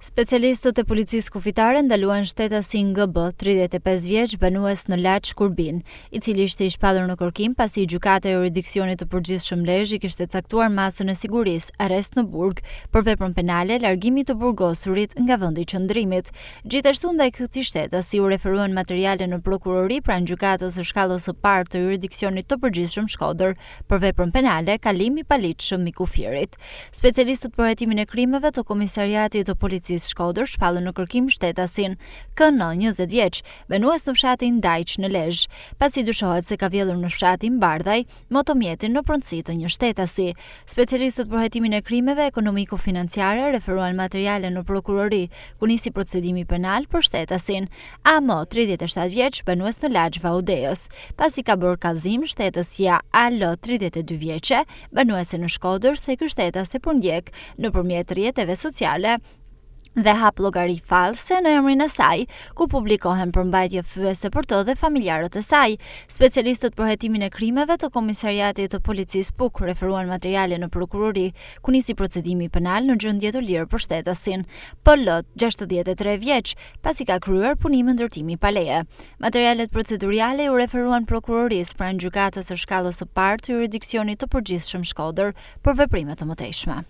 Specialistët e policisë kufitare ndaluan shtetasin GB, 35 vjeç, banues në Laç Kurbin, i cili ishte i shpallur në kërkim pasi gjykata e jurisdiksionit të përgjithshëm Lezhë i kishte caktuar masën e sigurisë, arrest në burg për veprën penale, largimi të burgosurit nga vendi i qëndrimit. Gjithashtu ndaj këtij shtetasi u referuan materiale në prokurori pranë gjykatës së shkallës së parë të jurisdiksionit të përgjithshëm Shkodër për veprën penale, kalim i paligjshëm i kufirit. Specialistët për hetimin e krimeve të komisariatit të policisë Shkodër shpallën në kërkim shtetasin KN 20 vjeç, banues në fshatin Dajç në Lezhë, pasi dyshohet se ka vjedhur në fshatin Bardhaj motomjetin në pronësi të një shtetasi. Specialistët për hetimin e krimeve ekonomiko-financiare referuan materiale në prokurori, ku nisi procedimi penal për shtetasin AM 37 vjeç, banues në Laç Vaudeos, pasi ka bërë kallëzim shtetësia AL 32 vjeçe, banuese në Shkodër, se ky shtetas e përndjek nëpërmjet rrjeteve sociale dhe hap llogari false në emrin e saj, ku publikohen përmbajtje fyese për të dhe familjarët e saj. Specialistët për hetimin e krimeve të komisariatit të policisë PUK referuan materiale në prokurori, ku nisi procedimi penal në gjendje të lirë për shtetasin PL 63 vjeç, pasi ka kryer punimin ndërtimi pa leje. Materialet proceduriale u referuan prokurorisë pranë gjykatës së shkallës së parë të jurisdiksionit të përgjithshëm Shkodër për veprime të mëtejshme.